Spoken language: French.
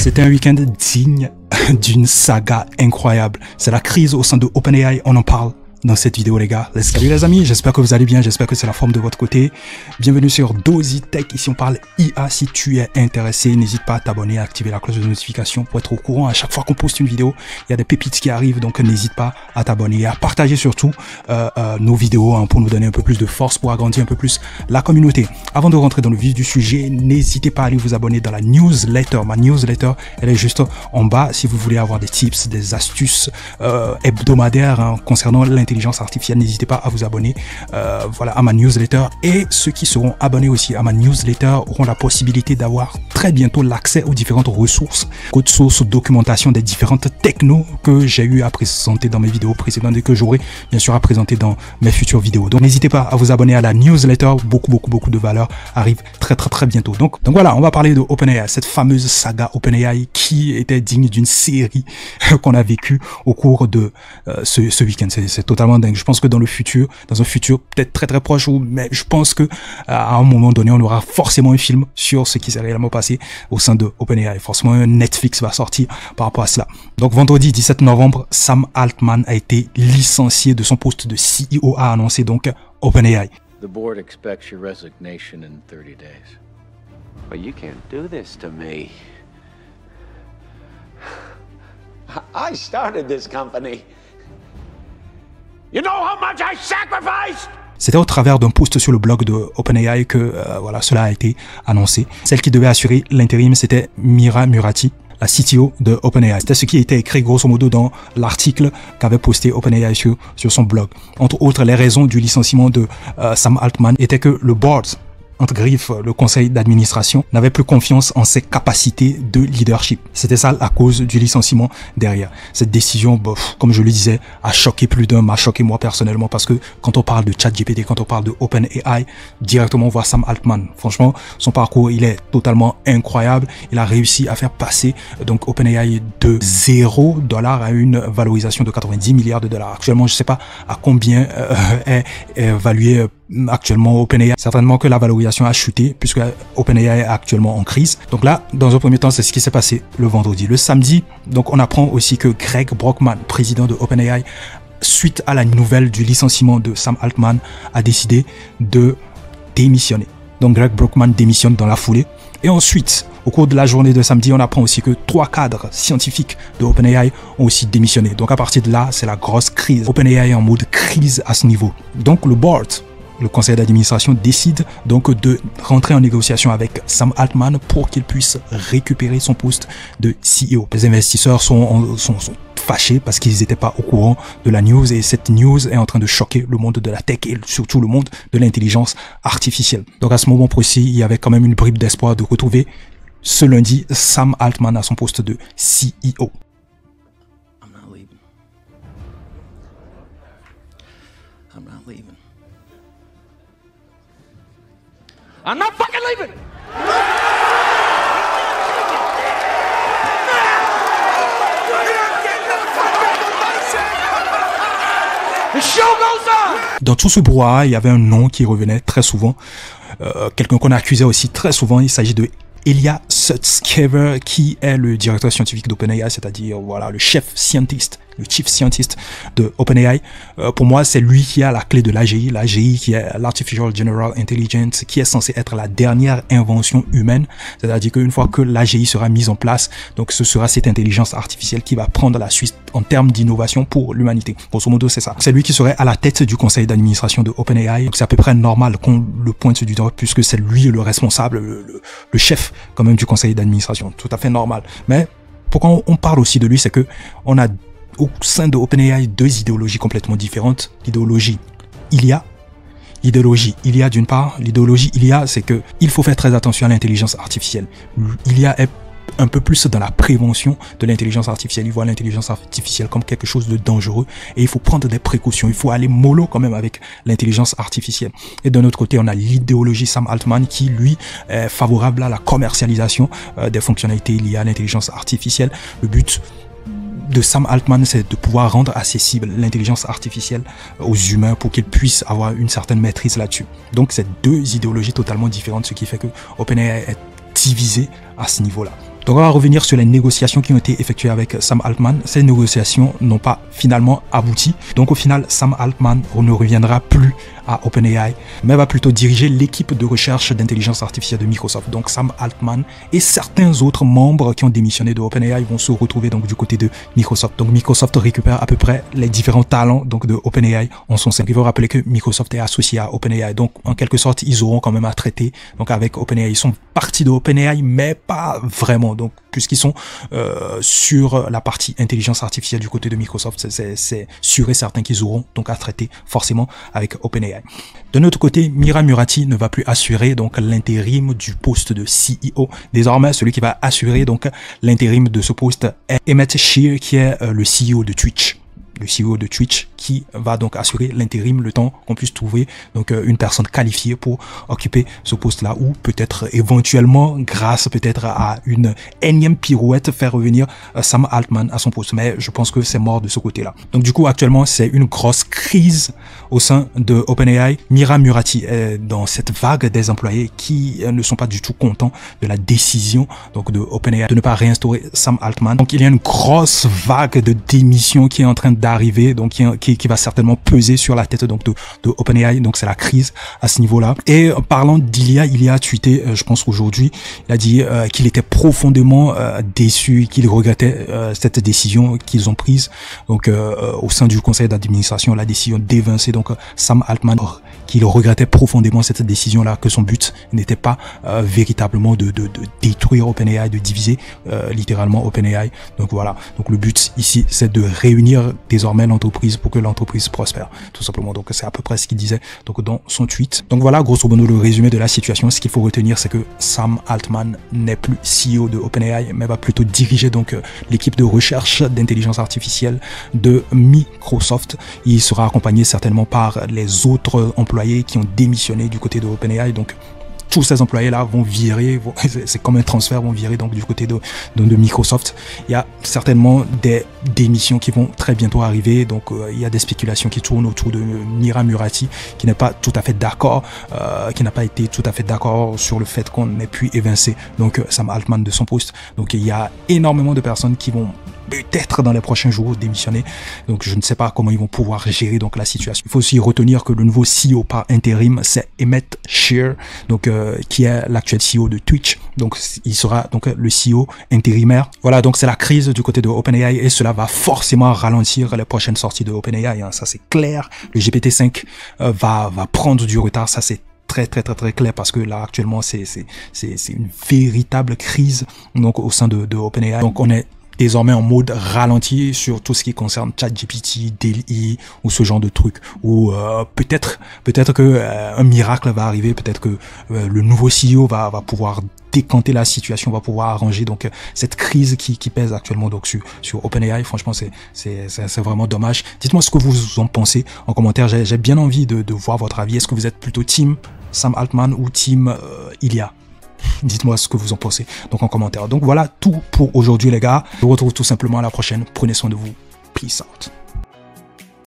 C'était un week-end digne d'une saga incroyable. C'est la crise au sein de OpenAI, on en parle dans cette vidéo les gars. Salut les amis, j'espère que vous allez bien, j'espère que c'est la forme de votre côté. Bienvenue sur Dozy Tech, ici on parle IA. Si tu es intéressé, n'hésite pas à t'abonner, à activer la cloche de notification pour être au courant à chaque fois qu'on poste une vidéo. Il y a des pépites qui arrivent, donc n'hésite pas à t'abonner et à partager surtout nos vidéos pour nous donner un peu plus de force, pour agrandir un peu plus la communauté. Avant de rentrer dans le vif du sujet, n'hésitez pas à aller vous abonner dans la newsletter. Ma newsletter, elle est juste en bas si vous voulez avoir des tips, des astuces hebdomadaires concernant l'intelligence artificielle. N'hésitez pas à vous abonner voilà, à ma newsletter, et ceux qui seront abonnés aussi à ma newsletter auront la possibilité d'avoir très bientôt l'accès aux différentes ressources, code source, documentation des différentes technos que j'ai eu à présenter dans mes vidéos précédentes et que j'aurai bien sûr à présenter dans mes futures vidéos. Donc n'hésitez pas à vous abonner à la newsletter, beaucoup de valeur arrive très bientôt. Donc voilà, on va parler de OpenAI, cette fameuse saga OpenAI qui était digne d'une série qu'on a vécue au cours de ce week-end. C'est totalement dingue. Je pense que dans le futur, dans un futur peut-être très proche, mais je pense que à un moment donné, on aura forcément un film sur ce qui s'est réellement passé au sein de OpenAI. Forcément, un Netflix va sortir par rapport à cela. Donc vendredi 17 novembre, Sam Altman a été licencié de son poste de CEO, a annoncé donc OpenAI. The board expects your resignation in 30 days. But you can't do this to me. I started this company. You know how much I sacrificed? C'était au travers d'un post sur le blog de OpenAI que voilà, cela a été annoncé. Celle qui devait assurer l'intérim, c'était Mira Murati, la CTO de OpenAI. C'était ce qui était écrit grosso modo dans l'article qu'avait posté OpenAI sur son blog. Entre autres, les raisons du licenciement de Sam Altman étaient que le board, entre griffes, le conseil d'administration, n'avait plus confiance en ses capacités de leadership. C'était ça la cause du licenciement derrière. Cette décision, comme je le disais, a choqué plus d'un, m'a choqué moi personnellement, parce que quand on parle de ChatGPT, quand on parle de OpenAI, directement on voit Sam Altman. Franchement, son parcours, il est totalement incroyable. Il a réussi à faire passer donc OpenAI de $0 à une valorisation de 90 milliards de dollars. Actuellement, je sais pas à combien est évalué actuellement OpenAI. Certainement que la valorisation a chuté puisque OpenAI est actuellement en crise. Donc là, dans un premier temps, c'est ce qui s'est passé le vendredi. Le samedi, donc on apprend aussi que Greg Brockman, président de OpenAI, suite à la nouvelle du licenciement de Sam Altman, a décidé de démissionner. Donc Greg Brockman démissionne dans la foulée. Et ensuite, au cours de la journée de samedi, on apprend aussi que 3 cadres scientifiques de OpenAI ont aussi démissionné. Donc à partir de là, c'est la grosse crise. OpenAI est en mode crise à ce niveau. Donc le board, le conseil d'administration, décide donc de rentrer en négociation avec Sam Altman pour qu'il puisse récupérer son poste de CEO. Les investisseurs sont fâchés parce qu'ils n'étaient pas au courant de la news, et cette news est en train de choquer le monde de la tech et surtout le monde de l'intelligence artificielle. Donc à ce moment précis, il y avait quand même une bribe d'espoir de retrouver ce lundi Sam Altman à son poste de CEO. I'm not fucking leaving! The show goes on! Dans tout ce brouhaha, il y avait un nom qui revenait très souvent. Quelqu'un qu'on accusait aussi très souvent, il s'agit de Ilya Sutskever, qui est le directeur scientifique d'OpenAI, c'est-à-dire voilà, le chef scientist, le chief scientist de OpenAI. Pour moi, c'est lui qui a la clé de l'AGI qui est l'Artificial General Intelligence, qui est censé être la dernière invention humaine. C'est-à-dire qu'une fois que l'AGI sera mise en place, donc ce sera cette intelligence artificielle qui va prendre la suite en termes d'innovation pour l'humanité. Grosso modo, c'est ça. C'est lui qui serait à la tête du conseil d'administration de OpenAI. Donc c'est à peu près normal qu'on le pointe du doigt, puisque c'est lui le responsable, le chef quand même du conseil d'administration. Tout à fait normal. Mais pourquoi on parle aussi de lui, c'est que on a au sein de OpenAI 2 idéologies complètement différentes. L'idéologie Ilya d'une part. L'idéologie Ilya, c'est que il faut faire très attention à l'intelligence artificielle. Ilya est un peu plus dans la prévention de l'intelligence artificielle. Il voit l'intelligence artificielle comme quelque chose de dangereux et il faut prendre des précautions. Il faut aller mollo quand même avec l'intelligence artificielle. Et d'un autre côté, on a l'idéologie Sam Altman qui, lui, est favorable à la commercialisation des fonctionnalités liées à l'intelligence artificielle. Le but de Sam Altman, c'est de pouvoir rendre accessible l'intelligence artificielle aux humains pour qu'ils puissent avoir une certaine maîtrise là-dessus. Donc, c'est 2 idéologies totalement différentes, ce qui fait que OpenAI est divisé à ce niveau-là. Donc on va revenir sur les négociations qui ont été effectuées avec Sam Altman. Ces négociations n'ont pas finalement abouti. Donc au final, Sam Altman ne reviendra plus à OpenAI, mais va plutôt diriger l'équipe de recherche d'intelligence artificielle de Microsoft. Donc Sam Altman et certains autres membres qui ont démissionné de OpenAI vont se retrouver donc du côté de Microsoft. Donc Microsoft récupère à peu près les différents talents donc de OpenAI en son sein. Il faut rappeler que Microsoft est associé à OpenAI. Donc en quelque sorte, ils auront quand même à traiter donc avec OpenAI. Ils sont partie de OpenAI, mais pas vraiment. Donc puisqu'ils sont sur la partie intelligence artificielle du côté de Microsoft, c'est sûr et certain qu'ils auront donc à traiter forcément avec OpenAI. De notre côté, Mira Murati ne va plus assurer donc l'intérim du poste de CEO. Désormais, celui qui va assurer donc l'intérim de ce poste est Emmett Shear, qui est le CEO de Twitch. Le CEO de Twitch qui va donc assurer l'intérim le temps qu'on puisse trouver donc une personne qualifiée pour occuper ce poste-là, ou peut-être éventuellement grâce peut-être à une énième pirouette faire revenir Sam Altman à son poste. Mais je pense que c'est mort de ce côté-là. Donc du coup actuellement c'est une grosse crise au sein de OpenAI. Mira Murati est dans cette vague des employés qui ne sont pas du tout contents de la décision donc de OpenAI de ne pas réinstaurer Sam Altman. Donc il y a une grosse vague de démissions qui est en train d'arriver, donc qui va certainement peser sur la tête donc de OpenAI. Donc c'est la crise à ce niveau-là. Et parlant d'Ilya, il a tweeté, je pense aujourd'hui, il a dit qu'il était profondément déçu, qu'il regrettait cette décision qu'ils ont prise donc au sein du conseil d'administration, la décision d'évincer donc Sam Altman, qu'il regrettait profondément cette décision-là, que son but n'était pas véritablement de détruire OpenAI, de diviser littéralement OpenAI. Donc voilà, donc le but ici c'est de réunir désormais l'entreprise pour que l'entreprise prospère, tout simplement. Donc c'est à peu près ce qu'il disait donc dans son tweet. Donc voilà grosso modo le résumé de la situation. Ce qu'il faut retenir, c'est que Sam Altman n'est plus CEO de OpenAI, mais va plutôt diriger donc l'équipe de recherche d'intelligence artificielle de Microsoft. Il sera accompagné certainement par les autres employés qui ont démissionné du côté de OpenAI. Donc tous ces employés-là vont virer, c'est comme un transfert, vont virer donc du côté de Microsoft. Il y a certainement des démissions qui vont très bientôt arriver. Donc il y a des spéculations qui tournent autour de Mira Murati, qui n'est pas tout à fait d'accord, qui n'a pas été tout à fait d'accord sur le fait qu'on ait pu évincer donc Sam Altman de son poste. Donc il y a énormément de personnes qui vont peut-être dans les prochains jours démissionner. Donc je ne sais pas comment ils vont pouvoir gérer donc la situation. Il faut aussi retenir que le nouveau CEO par intérim, c'est Emmett Shear, donc qui est l'actuel CEO de Twitch. Donc il sera donc le CEO intérimaire. Voilà, donc c'est la crise du côté de OpenAI et cela va forcément ralentir les prochaines sorties de OpenAI, hein, ça c'est clair. Le GPT-5 va prendre du retard, ça c'est très clair, parce que là actuellement c'est une véritable crise donc au sein de OpenAI. Donc on est désormais en mode ralenti sur tout ce qui concerne ChatGPT, DALL-E ou ce genre de trucs. Ou peut-être que un miracle va arriver, peut-être que le nouveau CEO va pouvoir décanter la situation, va pouvoir arranger donc cette crise qui pèse actuellement donc sur OpenAI. Franchement c'est vraiment dommage. Dites-moi ce que vous en pensez en commentaire. J'ai bien envie de voir votre avis. Est-ce que vous êtes plutôt team Sam Altman ou team Ilya? Dites-moi ce que vous en pensez donc en commentaire. Donc voilà tout pour aujourd'hui les gars. Je vous retrouve tout simplement à la prochaine. Prenez soin de vous. Peace out.